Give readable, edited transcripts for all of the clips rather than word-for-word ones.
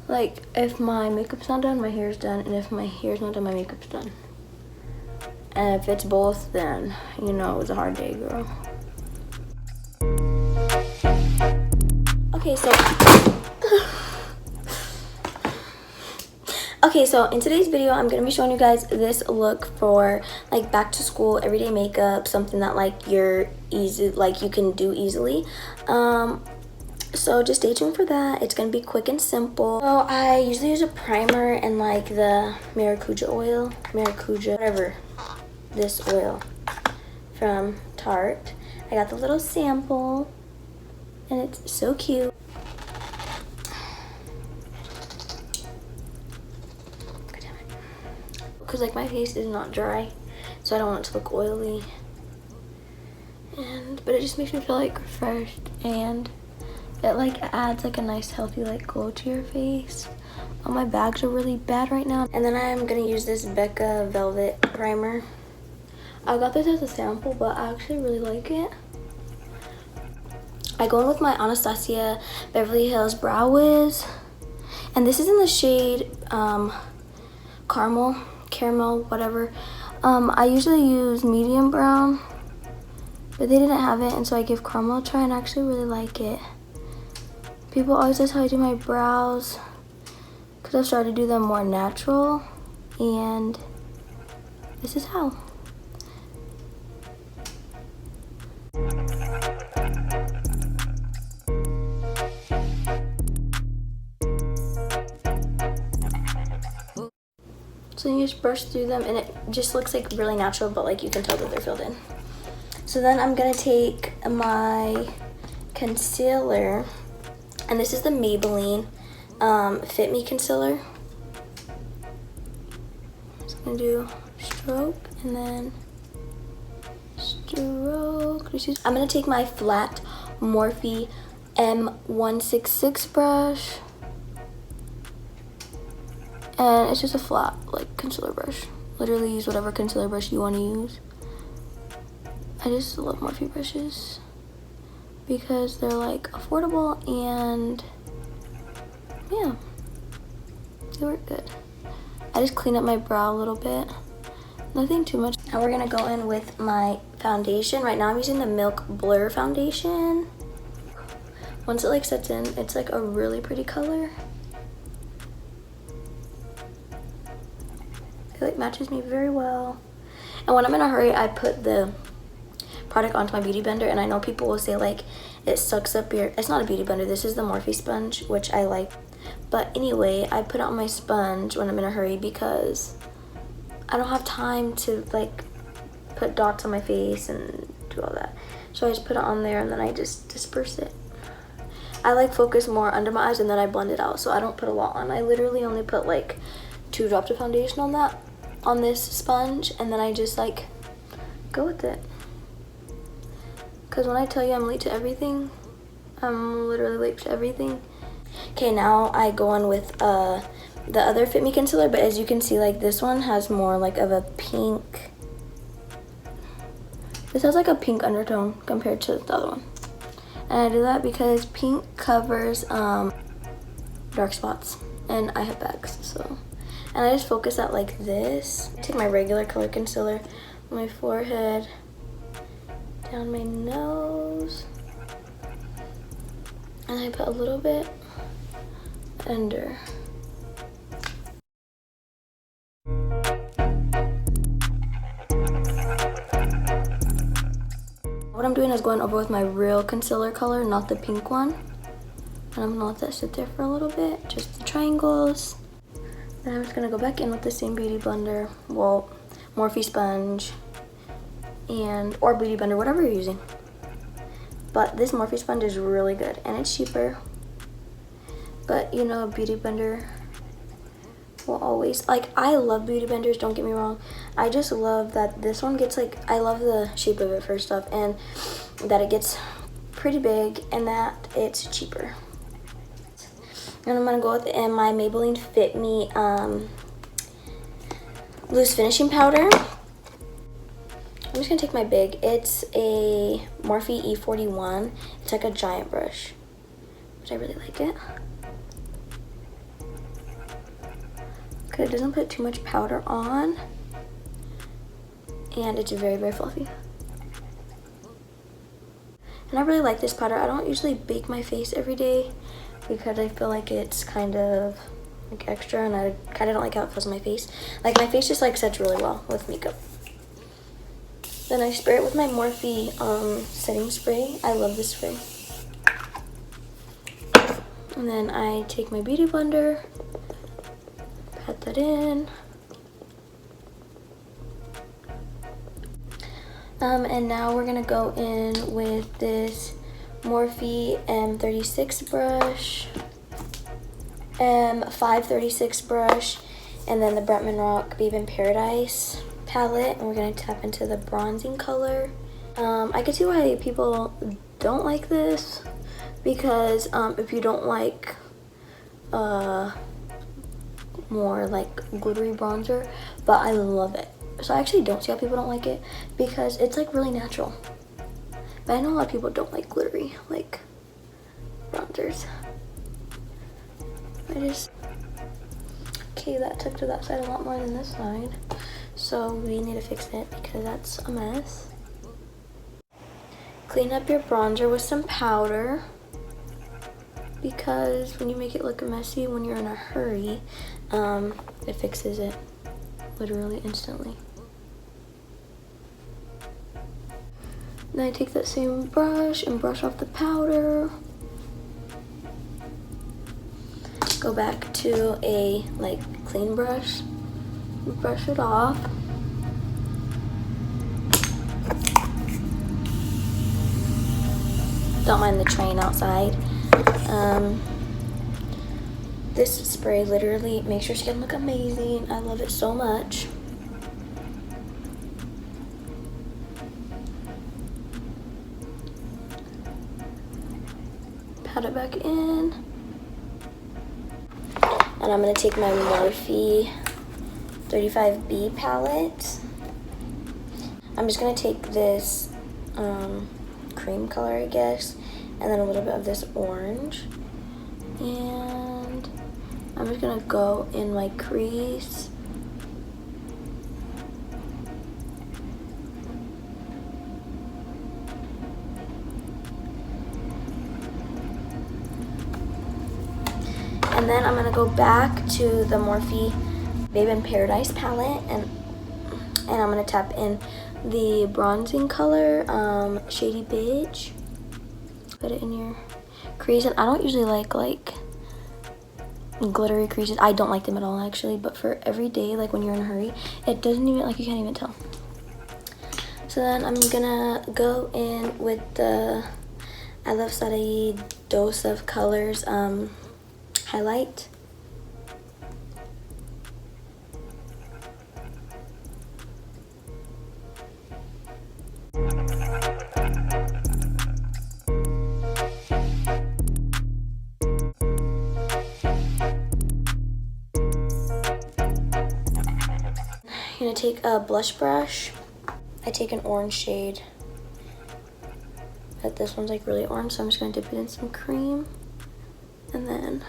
Like, if my makeup's not done, my hair's done, and if my hair's not done, my makeup's done. And if it's both, then you know it was a hard day, girl. Okay, so in today's video, I'm gonna be showing you guys this look for like back to school everyday makeup, something that like you can do easily. So just stay tuned for that. It's gonna be quick and simple. So I usually use a primer and like the whatever, this oil from Tarte. I got the little sample and it's so cute. Because like my face is not dry, so I don't want it to look oily, but it just makes me feel like refreshed, and it like adds like a nice healthy like glow to your face. All my bags are really bad right now. And then I'm gonna use this Becca Velvet primer. I got this as a sample, but I actually really like it. I go in with my Anastasia Beverly Hills Brow Wiz, and this is in the shade caramel, whatever. I usually use medium brown, but they didn't have it, and so I give caramel a try, and I actually really like it. People always ask how I do my brows, because I've started to do them more natural, and this is how. So you just brush through them, and it just looks like really natural, but like you can tell that they're filled in. So then I'm gonna take my concealer, and this is the Maybelline Fit Me Concealer. I'm just gonna do stroke and then stroke. I'm gonna take my flat Morphe M166 brush. And it's just a flat, like, concealer brush. Literally use whatever concealer brush you want to use. I just love Morphe brushes because they're, like, affordable and, yeah, they work good. I just clean up my brow a little bit. Nothing too much. Now we're going to go in with my foundation. Right now I'm using the Milk Blur foundation. Once it, like, sets in, it's, like, a really pretty color. It like matches me very well. And when I'm in a hurry, I put the product onto my beauty blender, and I know people will say like it sucks up your, it's not a beauty blender, this is the Morphe sponge, which I like. But anyway, I put it on my sponge when I'm in a hurry because I don't have time to like put dots on my face and do all that. So I just put it on there and then I just disperse it. I like focus more under my eyes and then I blend it out, so I don't put a lot on. I literally only put like 2 drops of foundation on this sponge, and then I just like go with it. Because when I tell you I'm late to everything, I'm literally late to everything. Okay, now I go on with the other Fit Me concealer, but as you can see, like this one has more like of a pink. This has like a pink undertone compared to the other one. And I do that because pink covers dark spots, and I have bags, so. And I just focus that like this. I take my regular color concealer on my forehead, down my nose, and I put a little bit under. What I'm doing is going over with my real concealer color, not the pink one. And I'm gonna let that sit there for a little bit, just the triangles. Then I'm just gonna go back in with the same beauty blender, well, Morphe sponge, or beauty blender, whatever you're using. But this Morphe sponge is really good, and it's cheaper. But you know, a beauty blender will always, like, I love beauty blenders, don't get me wrong. I just love that this one gets like, I love the shape of it first off, and that it gets pretty big, and that it's cheaper. And I'm gonna go with my Maybelline Fit Me loose finishing powder. I'm just gonna take my big. It's a Morphe E41. It's like a giant brush, but I really like it. because it doesn't put too much powder on, and it's very, very fluffy. And I really like this powder. I don't usually bake my face every day because I feel like it's kind of like extra, and I kind of don't like how it feels on my face. Like my face just like sets really well with makeup. Then I spray it with my Morphe setting spray. I love this spray. And then I take my beauty blender, pat that in. And now we're gonna go in with this Morphe M36 brush, M536 brush, and then the Bretman Rock Babe in Paradise palette, and we're gonna tap into the bronzing color. I can see why people don't like this, because if you don't like more like glittery bronzer, but I love it. So I actually don't see how people don't like it, because it's like really natural. But I know a lot of people don't like glittery like bronzers. Okay, that took to that side a lot more than this side, so we need to fix it because that's a mess. Clean up your bronzer with some powder, because when you make it look messy when you're in a hurry, it fixes it literally instantly. Then I take that same brush and brush off the powder. Go back to a like clean brush, brush it off. Don't mind the train outside. This spray literally makes your skin look amazing. I love it so much. Pat it back in. And I'm going to take my Morphe 35B palette. I'm just going to take this cream color, I guess, and then a little bit of this orange. And I'm just going to go in my crease. And then I'm going to go back to the Morphe Babe in Paradise palette, and I'm going to tap in the bronzing color, Shady Beige. Put it in your crease. And I don't usually like glittery creases. I don't like them at all, actually, but for every day, like when you're in a hurry, it doesn't even, like, you can't even tell. So then I'm gonna go in with the I Love Sarai Dose of Colors highlight. I'm gonna take a blush brush. I take an orange shade, but this one's like really orange, so I'm just gonna dip it in some cream, and then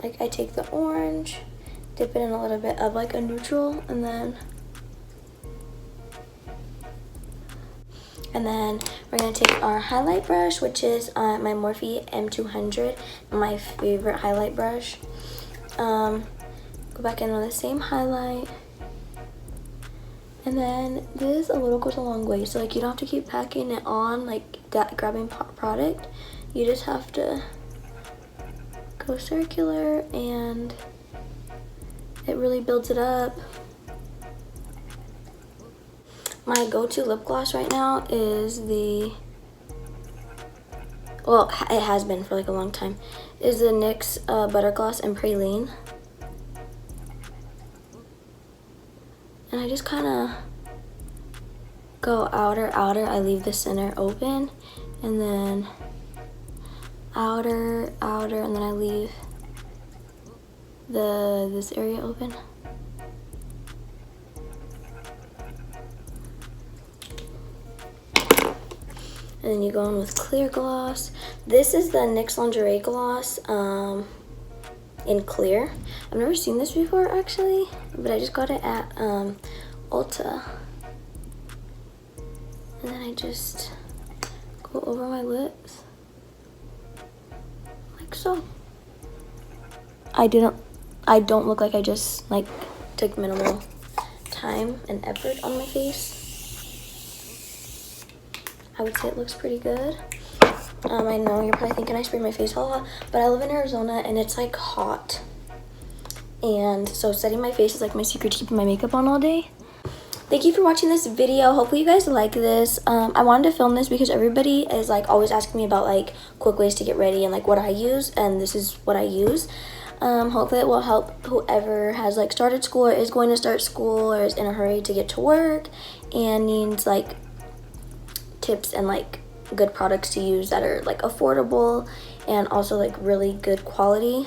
like I take the orange, dip it in a little bit of like a neutral, and then we're gonna take our highlight brush, which is my Morphe M200, my favorite highlight brush. Go back in with the same highlight, and then this a little goes a long way. So like you don't have to keep packing it on, like that grabbing product. You just have to go circular, and it really builds it up. My go-to lip gloss right now is well, it has been for like a long time, is the NYX Butter Gloss and Praline. And I just kind of go outer, I leave the center open, and then outer, and then I leave this area open. And then you go in with clear gloss. This is the NYX Lingerie Gloss. in clear. I've never seen this before actually, but I just got it at Ulta. And then I just go over my lips like so. I don't look like I just like took minimal time and effort on my face. I would say it looks pretty good. I know you're probably thinking I spray my face a lot, but I live in Arizona and it's like hot. And so setting my face is like my secret to keeping my makeup on all day. Thank you for watching this video. Hopefully you guys like this. I wanted to film this because everybody is like always asking me about like quick ways to get ready and like what I use, and this is what I use. Hopefully it will help whoever has like started school or is going to start school or is in a hurry to get to work and needs like tips and like good products to use that are like affordable and also like really good quality.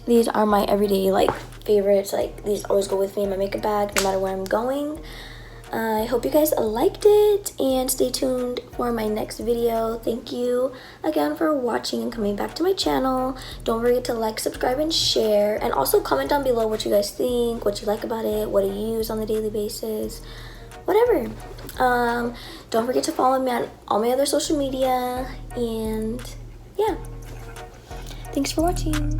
These are my everyday like favorites. Like these always go with me in my makeup bag no matter where I'm going. I hope you guys liked it and stay tuned for my next video. Thank you again for watching and coming back to my channel. Don't forget to like, subscribe, and share, and also comment down below what you guys think, what you like about it, what do you use on a daily basis, whatever. Don't forget to follow me on all my other social media, and yeah, thanks for watching.